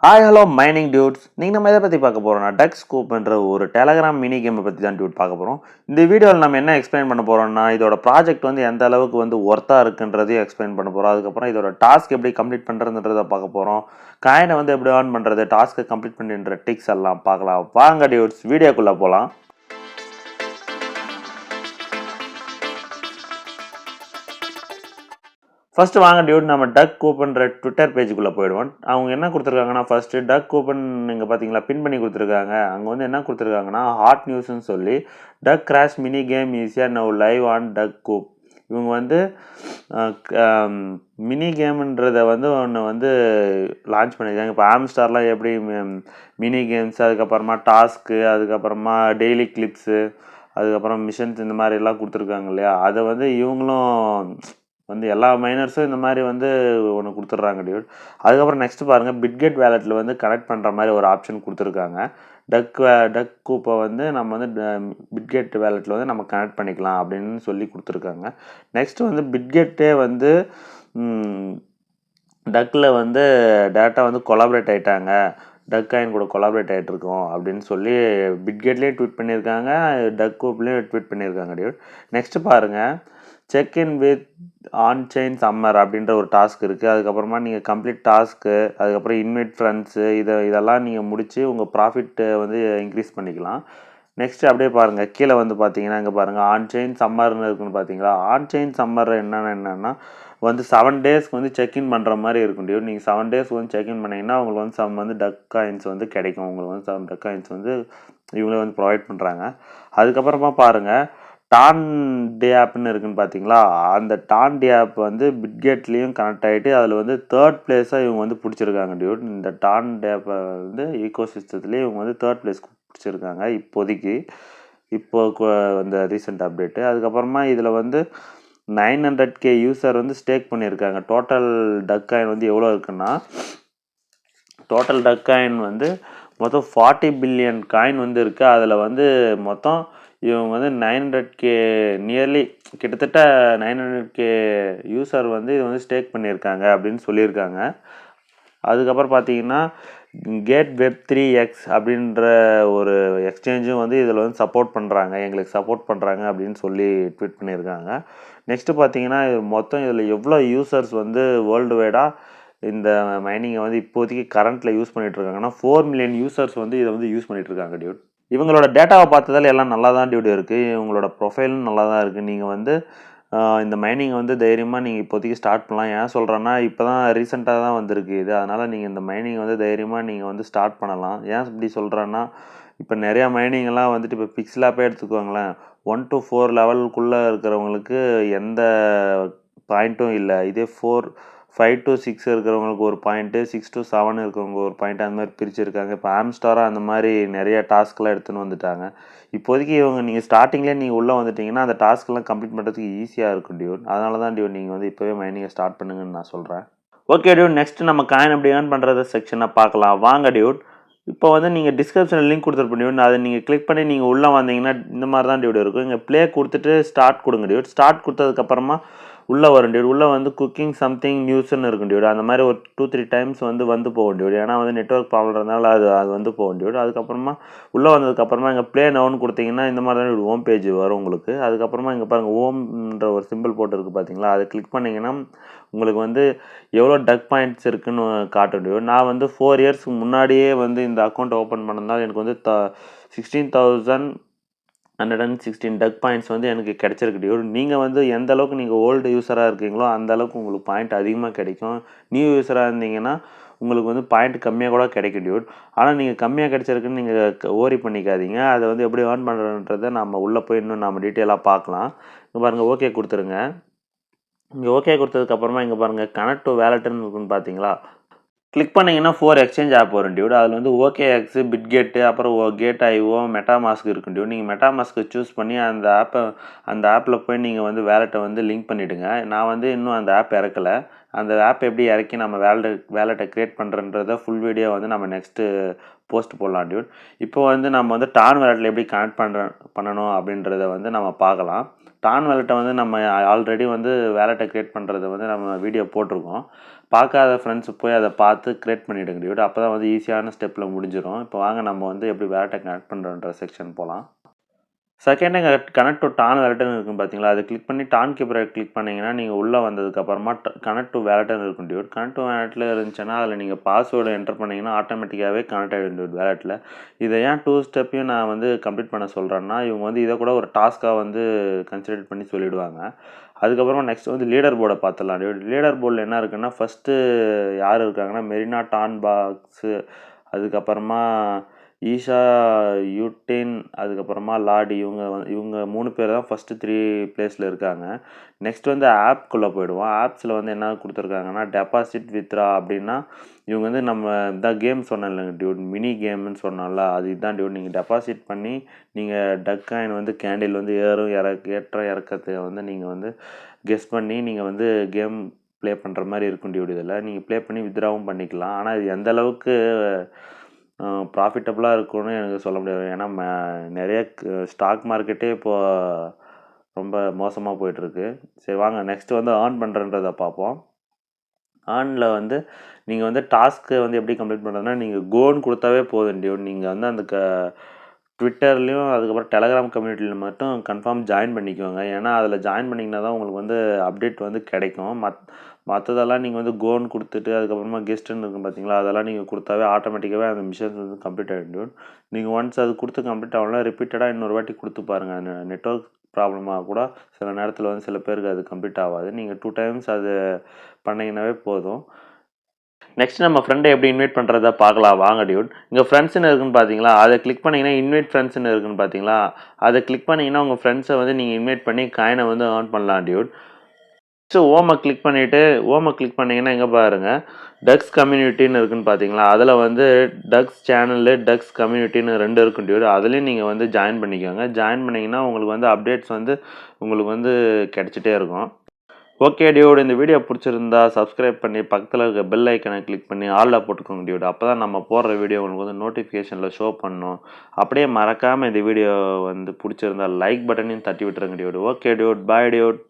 Hi hello mining dudes. நீங்கள் நம்ம எதை பற்றி பார்க்க போகிறோம்னா டக் ஸ்கூப்ன்ற ஒரு டெலகிராம் மினி கேமை பற்றி தான் டியூட் பார்க்க போகிறோம். இந்த வீடியோவில் நம்ம என்ன எக்ஸ்பிளைன் பண்ண போகிறோம்னா இதோட ப்ராஜெக்ட் வந்து எந்த அளவுக்கு வந்து ஒர்த்தாக இருக்குன்றதையும் எக்ஸ்பிளைன் பண்ண போகிறோம். அதுக்கப்புறம் இதோட டாஸ்க் எப்படி கம்ப்ளீட் பண்ணுறதுன்றதை பார்க்க போகிறோம். காயினை வந்து எப்படி ஏர்ன் பண்ணுறது, டாஸ்க்கை கம்ப்ளீட் பண்ணுற டிக்ஸ் எல்லாம் பார்க்கலாம். வாங்க டியூட்ஸ், வீடியோக்குள்ளே போகலாம். ஃபஸ்ட்டு வாங்க டியூட், நம்ம டக் கூப்பன்ற ட்விட்டர் பேஜுக்குள்ளே போயிடுவோம். அவங்க என்ன கொடுத்துருக்காங்கன்னா, ஃபஸ்ட்டு டக் கூப்பன் நீங்கள் பார்த்தீங்களா பின் பண்ணி கொடுத்துருக்காங்க. அங்கே வந்து என்ன கொடுத்துருக்காங்கன்னா, ஹாட் நியூஸ்ன்னு சொல்லி டக் கிராஷ் மினி கேம் ஈஸியாக நவ் லைவ் ஆன் டக் கூப். இவங்க வந்து மினி கேமுன்றதை வந்து ஒன்று வந்து லான்ச் பண்ணியிருக்காங்க. இப்போ ஆம்ஸ்டார்லாம் எப்படி மினி கேம்ஸ், அதுக்கப்புறமா டாஸ்க்கு, அதுக்கப்புறமா டெய்லி கிளிப்ஸு, அதுக்கப்புறம் மிஷன்ஸ் இந்த மாதிரிலாம் கொடுத்துருக்காங்க இல்லையா, அதை வந்து இவங்களும் வந்து எல்லா மைனர்ஸும் இந்த மாதிரி வந்து ஒன்று கொடுத்துட்றாங்க டியூட். அதுக்கப்புறம் நெக்ஸ்ட் பாருங்கள், பிட்கெட் வேலெட்டில் வந்து கனெக்ட் பண்ணுற மாதிரி ஒரு ஆப்ஷன் கொடுத்துருக்காங்க. டக் கூப்பை வந்து நம்ம வந்து பிட்கெட் வேலெட்டில் வந்து நம்ம கனெக்ட் பண்ணிக்கலாம் அப்படின்னு சொல்லி கொடுத்துருக்காங்க. நெக்ஸ்ட்டு வந்து பிட்கெட்டே வந்து டக்கில் வந்து டேட்டா வந்து கொலாபரேட் ஆகிட்டாங்க, டக் காயின் கூட கொலாபரேட் ஆகிட்டு இருக்கோம் அப்படின்னு சொல்லி பிட்கெட்லேயும் ட்வீட் பண்ணியிருக்காங்க, டக் கூப்லேயும் ட்வீட் பண்ணியிருக்காங்க டியூட். நெக்ஸ்ட்டு பாருங்கள், check in with on chain summer அப்படின்ற ஒரு டாஸ்க் இருக்குது. அதுக்கப்புறமா நீங்கள் கம்ப்ளீட் டாஸ்க்கு, அதுக்கப்புறம் இன்வைட் ஃப்ரெண்ட்ஸு, இதெல்லாம் நீங்கள் முடித்து உங்கள் ப்ராஃபிட்டை வந்து இன்க்ரீஸ் பண்ணிக்கலாம். நெக்ஸ்ட்டு அப்படியே பாருங்கள், கீழே வந்து பார்த்தீங்கன்னா இங்கே பாருங்கள் ஆன் செயின் சம்மர்னு இருக்குன்னு பார்த்தீங்களா. ஆன் செயின் சம்மர் என்னென்னா வந்து 7 டேஸ்க்கு வந்து செக்இன் பண்ணுற மாதிரி இருக்கும் டியூட். நீங்கள் 7 டேஸ்க்கு வந்து செக்இன் பண்ணிங்கன்னா உங்களுக்கு வந்து சம் வந்து டக் காயின்ஸ் வந்து கிடைக்கும். உங்களுக்கு வந்து சம் டக் காயின்ஸ் வந்து இவங்களே வந்து ப்ரொவைட் பண்ணுறாங்க. அதுக்கப்புறமா பாருங்கள், டான் டே ஆப்னு இருக்குன்னு பார்த்தீங்களா, அந்த டான் டே ஆப் வந்து பிட்கெட்லேயும் கனெக்ட் ஆகிட்டு அதில் வந்து 3rd பிளேஸாக இவங்க வந்து பிடிச்சிருக்காங்க டியூட். இந்த டான் டே ஆப்பை வந்து ஈகோ சிஸ்டத்துலேயே இவங்க வந்து 3rd பிளேஸ் பிடிச்சிருக்காங்க இப்போதைக்கு, இந்த ரீசெண்ட் அப்டேட்டு. அதுக்கப்புறமா இதில் வந்து 900K யூசர் வந்து ஸ்டேக் பண்ணியிருக்காங்க. டோட்டல் டக் காயின் வந்து எவ்வளோ இருக்குன்னா, டோட்டல் டக் காயின் வந்து மொத்தம் 40 பில்லியன் காயின் வந்து இருக்குது. அதில் வந்து மொத்தம் இவங்க வந்து 900K நியர்லி கிட்டத்தட்ட 900K யூசர் வந்து இது வந்து ஸ்டேக் பண்ணியிருக்காங்க அப்படின்னு சொல்லியிருக்காங்க. அதுக்கப்புறம் பார்த்தீங்கன்னா கேட் வெப் 3x அப்படின்ற ஒரு எக்ஸ்சேஞ்சும் வந்து இதில் வந்து சப்போர்ட் பண்ணுறாங்க, எங்களுக்கு சப்போர்ட் பண்ணுறாங்க அப்படின்னு சொல்லி ட்வீட் பண்ணியிருக்காங்க. நெக்ஸ்ட்டு பார்த்தீங்கன்னா மொத்தம் இதில் எவ்வளோ யூசர்ஸ் வந்து வேர்ல்டு வைடாக இந்த மைனிங்கை வந்து இப்போதைக்கு கரண்ட்டில் யூஸ் பண்ணிகிட்ருக்காங்கன்னா 4 மில்லியன் யூசர்ஸ் வந்து இதை வந்து யூஸ் பண்ணிகிட்ருக்காங்க டியூட். இவங்களோட டேட்டாவை பார்த்ததால் எல்லாம் நல்லா தான் டியூட் இருக்குது, இவங்களோட ப்ரொஃபைலும் நல்லா தான் இருக்குது. நீங்கள் வந்து இந்த மைனிங்கை வந்து தைரியமாக நீங்கள் இப்போதைக்கு ஸ்டார்ட் பண்ணலாம். ஏன் சொல்கிறேன்னா இப்போ தான் ரீசெண்டாக தான் வந்திருக்கு இது, அதனால் நீங்கள் இந்த மைனிங்கை வந்து தைரியமாக நீங்கள் வந்து ஸ்டார்ட் பண்ணலாம். ஏன் இப்படி சொல்கிறேன்னா, இப்போ நிறையா மைனிங்கெல்லாம் வந்துட்டு இப்போ பிக்ஸ்லாப்பே எடுத்துக்கோங்களேன், 1 to 4 லெவலுக்குள்ளே இருக்கிறவங்களுக்கு எந்த பாயிண்ட்டும் இல்லை. இதே 5 to 6 இருக்கிறவங்களுக்கு ஒரு பாயிண்ட்டு, 6 to 7 இருக்கிறவங்க ஒரு பாயிண்ட், அந்த மாதிரி பிரிச்சுருக்காங்க. இப்போ ஆம்ஸ்டாராக அந்த மாதிரி நிறைய டாஸ்க்லாம் எடுத்துன்னு வந்துட்டாங்க. இப்போதைக்கு நீங்கள் ஸ்டார்டிங்லேயே நீங்கள் உள்ளே வந்துட்டிங்கன்னா அந்த டாஸ்க்லாம் கம்ப்ளீட் பண்ணுறதுக்கு ஈஸியாக இருக்கும் டியூட். அதனால தான் டியூட் நீங்கள் வந்து இப்போவே மைனிங்கை ஸ்டார்ட் பண்ணுங்கன்னு நான் சொல்கிறேன். ஓகே டியூட், நெக்ஸ்ட்டு நம்ம காயின் எப்படி ஏர்ன் பண்ணுறது செக்ஷனை பார்க்கலாம். வாங்க டியூட். இப்போ வந்து நீங்கள் டிஸ்கிரிப்ஷனில் லிங்க் கொடுத்துருப்போம் டியூட், அதை நீங்கள் கிளிக் பண்ணி நீங்கள் உள்ளே வந்தீங்கன்னா இந்த மாதிரி தான் டியூட் இருக்கும். இங்கே ப்ளே கொடுத்துட்டு ஸ்டார்ட் கொடுங்க டியூட். ஸ்டார்ட் கொடுத்ததுக்கப்புறமா உள்ளே வரும் டியூட். உள்ளே வந்து குக்கிங் சம்திங் நியூஸ்ன்னு இருக்கும் டியூட். அந்த மாதிரி ஒரு 2-3 டைம்ஸ் வந்து போகும் டியூட். ஏன்னா வந்து நெட்ஒர்க் ப்ராப்ளம் இருந்தாலும் அது வந்து போகும் டியூட். அதுக்கப்புறமா உள்ளே வந்ததுக்கப்புறமா இங்கே ப்ளே நவுன்னு கொடுத்தீங்கன்னா இந்த மாதிரி தான் ஹோம் பேஜ் வரும் உங்களுக்கு. அதுக்கப்புறமா இங்கே பாருங்கள் ஓம்ன்ற ஒரு சிம்பிள் போட்டுருக்கு பார்த்தீங்களா, அதை கிளிக் பண்ணிங்கன்னா உங்களுக்கு வந்து எவ்வளோ டக் பாயிண்ட்ஸ் இருக்குதுன்னு காட்டும் டியூட். நான் வந்து 4 இயர்ஸ்க்கு முன்னாடியே வந்து இந்த அக்கௌண்ட் ஓப்பன் பண்ணதால் எனக்கு வந்து 16,116 டக் பாயிண்ட்ஸ் வந்து எனக்கு கிடச்சிருக்கு டியூட். நீங்கள் வந்து எந்த அளவுக்கு நீங்கள் ஓல்டு யூஸராக இருக்கீங்களோ அந்த அளவுக்கு உங்களுக்கு பாயிண்ட் அதிகமாக கிடைக்கும். நியூ யூஸராக இருந்தீங்கன்னா உங்களுக்கு வந்து பாயிண்ட் கம்மியாக கூட கிடைக்கும் டியூட். ஆனால் நீங்கள் கம்மியாக கிடைச்சிருக்குன்னு நீங்கள் ஓரி பண்ணிக்காதீங்க. அதை வந்து எப்படி ஏர்ன் பண்ணுறன்றதை நம்ம உள்ளே போய் இன்னும் நம்ம டீட்டெயிலாக பார்க்கலாம். இங்கே பாருங்கள், ஓகே கொடுத்துருங்க. இங்கே ஓகே கொடுத்ததுக்கப்புறமா இங்கே பாருங்கள் கனெக்ட் டு வேலெட்டுன்னு இருக்குன்னு பார்த்தீங்களா, கிளிக் பண்ணிங்கன்னா 4 எக்ஸ்சேஞ்ச் ஆப் வரும் டியூட். அதில் வந்து OKX, பிட்கெட்டு, அப்புறம் கேட்.io, மெட்டாமாஸ்க் இருக்கும் டியூட். நீங்கள் மெட்டாமாஸ்க்கு சூஸ் பண்ணி அந்த ஆப்பில் போய் நீங்கள் வந்து வேலெட்டை வந்து லிங்க் பண்ணிவிடுங்க. நான் வந்து இன்னும் அந்த ஆப் இறக்கலை, அந்த ஆப் எப்படி இறக்கி நம்ம வேலெட்டை க்ரியேட் பண்ணுறன்றத ஃபுல் வீடியோ வந்து நம்ம நெக்ஸ்ட்டு போஸ்ட் போடலாம் டியூட். இப்போ வந்து நம்ம வந்து டான் வேலெட்டில் எப்படி கனெக்ட் பண்ணணும் அப்படின்றத வந்து நம்ம பார்க்கலாம். டான் வேலெட்டை வந்து நம்ம ஆல்ரெடி வந்து வேலெட்டை க்ரியேட் பண்ணுறத வந்து நம்ம வீடியோ போட்டிருக்கோம். பார்க்காத ஃப்ரெண்ட்ஸ் போய் அதை பார்த்து க்ரியேட் பண்ணிவிடுங்க டியூட். அப்போ தான் வந்து ஈஸியான ஸ்டெப்பில் முடிஞ்சிடும். இப்போ வாங்க நம்ம வந்து எப்படி வேலெட்டை கனெக்ட் பண்ணுறோன்ற செக்ஷன் போகலாம். செகண்ட் கனெக்ட் டு டான் வேலெட்னு இருக்கும் பார்த்தீங்களா, அதை கிளிக் பண்ணி டான் கீப்பரை கிளிக் பண்ணிங்கன்னா நீங்கள் உள்ளே வந்ததுக்கப்புறமா கனெக்ட் டு வேலெட்னு இருக்கும் டியூட். கனெக்ட் டு வேலெட்டில் இருந்துச்சுன்னா அதில் நீங்கள் பாஸ்வேர்டு என்டர் பண்ணிங்கன்னா ஆட்டோமேட்டிக்காகவே கனெக்ட் ஆகிடும் டியூட் வேலெட்டில். இதை ஏன் 2 ஸ்டெப்பையும் நான் வந்து கம்ப்ளீட் பண்ண சொல்கிறேன்னா, இவங்க வந்து இதை கூட ஒரு டாஸ்க்காக வந்து கன்சிடர் பண்ணி சொல்லிவிடுவாங்க. அதுக்கப்புறமா நெக்ஸ்ட் வந்து லீடர் போர்டை பார்த்துடலாம் டியூட். லீடர் போர்டில் என்ன இருக்குன்னா, ஃபஸ்ட்டு யார் இருக்காங்கன்னா மெரினா, டான் பாக்ஸு, அதுக்கப்புறமா ஈஷா, யூட்டின், அதுக்கப்புறமா லாடி, இவங்க 3 பேர் தான் ஃபஸ்ட்டு 3 பிளேஸில் இருக்காங்க. நெக்ஸ்ட் வந்து ஆப்குள்ளே போயிடுவோம். ஆப்ஸில் வந்து என்ன கொடுத்துருக்காங்கன்னா டெபாசிட் வித்ரா அப்படின்னா, இவங்க வந்து நம்ம இந்த கேம் சொன்னேன்லங்க டியூட், மினி கேம்னு சொன்னோம்ல, அது இதுதான் டியூட். நீங்கள் டெபாசிட் பண்ணி நீங்கள் டக் காயின் வந்து கேண்டில் வந்து ஏற்ற இறக்கத்தை வந்து நீங்கள் வந்து கெஸ் பண்ணி நீங்கள் வந்து கேம் ப்ளே பண்ணுற மாதிரி இருக்கும் டியூட். இதில் நீங்கள் ப்ளே பண்ணி வித்ராவும் பண்ணிக்கலாம். ஆனால் இது எந்த அளவுக்கு ப்ராஃபிட்டபுளாக இருக்கும்னு எனக்கு சொல்ல முடியாது. ஏன்னா நிறைய ஸ்டாக் மார்க்கெட்டே இப்போது ரொம்ப மோசமாக போயிட்டுருக்கு. சரி வாங்க நெக்ஸ்ட்டு வந்து ஏர்ன் பண்ணுறன்றதை பார்ப்போம். ஏர்னில் வந்து நீங்கள் வந்து டாஸ்க்கு வந்து எப்படி கம்ப்ளீட் பண்ணுறதுனா, நீங்கள் கோன்னு கொடுத்தாவே போதும் டியூட். நீங்கள் வந்து அந்த ட்விட்டர்லேயும் அதுக்கப்புறம் டெலகிராம் கம்யூனிட்டியில் மட்டும் கன்ஃபார்ம் ஜாயின் பண்ணிக்கோங்க. ஏன்னா அதில் ஜாயின் பண்ணிங்கன்னா தான் உங்களுக்கு வந்து அப்டேட் வந்து கிடைக்கும். மற்றதெல்லாம் நீங்கள் வந்து கோன்னு கொடுத்துட்டு அதுக்கப்புறமா கெஸ்ட்டுன்னு இருக்கும் பார்த்தீங்களா, அதெல்லாம் நீங்கள் கொடுத்தாவே ஆட்டோமேட்டிக்காகவே அந்த மிஷன்ஸ் வந்து கம்ப்ளீட் ஆகிடும். நீங்கள் ஒன்ஸ் அது கொடுத்து கம்ப்ளீட் ஆகலாம், ரிப்பீட்டடாக இன்னொரு வாட்டி கொடுத்து பாருங்கள். அந்த நெட்வொர்க் ப்ராப்ளமாக கூட சில நேரத்தில் வந்து சில பேருக்கு அது கம்ப்ளீட் ஆகாது. நீங்கள் 2 டைம்ஸ் அது பண்ணிங்கன்னாவே போதும். நெக்ஸ்ட் நம்ம ஃப்ரெண்டை எப்படி இன்வைட் பண்ணுறதா பார்க்கலாம் வாங்க டியூட். இங்கே ஃப்ரெண்ட்ஸ்னு இருக்குன்னு பார்த்தீங்களா, அதை கிளிக் பண்ணிங்கன்னா இன்வைட் ஃப்ரெண்ட்ஸ்னு இருக்குன்னு பார்த்தீங்களா, அதை கிளிக் பண்ணிங்கன்னா உங்கள் ஃப்ரெண்ட்ஸை வந்து நீங்கள் இன்வைட் பண்ணி காயினை வந்து ஏர்ன் பண்ணலாம் டியூட். நெக்ஸ்ட்டு ஓமை கிளிக் பண்ணிங்கன்னா எங்கே பாருங்கள் டக்ஸ் கம்யூனிட்டின்னு இருக்குன்னு பார்த்தீங்களா, அதில் வந்து டக்ஸ் சேனலு டக்ஸ் கம்யூனிட்டின்னு 2 இருக்கும் டியூட். அதுலேயும் நீங்கள் வந்து ஜாயின் பண்ணிக்கோங்க. ஜாயின் பண்ணிங்கன்னா உங்களுக்கு வந்து அப்டேட்ஸ் வந்து உங்களுக்கு வந்து கிடச்சிட்டே இருக்கும். ஓகே டியூட், இந்த வீடியோ பிடிச்சிருந்தா சப்ஸ்கிரைப் பண்ணி பக்கத்தில் இருக்க பெல் ஐக்கனை கிளிக் பண்ணி ஆலில் போட்டுக்கோங்க டியூட். அப்போ தான் நம்ம போடுற வீடியோ உங்களுக்கு வந்து நோட்டிஃபிகேஷனில் ஷோ பண்ணணும். அப்படியே மறக்காமல் இந்த வீடியோ வந்து பிடிச்சிருந்தா லைக் பட்டனையும் தட்டி விட்டுருங்க டியூட். ஓகே டியூட், பாய் டியூட்.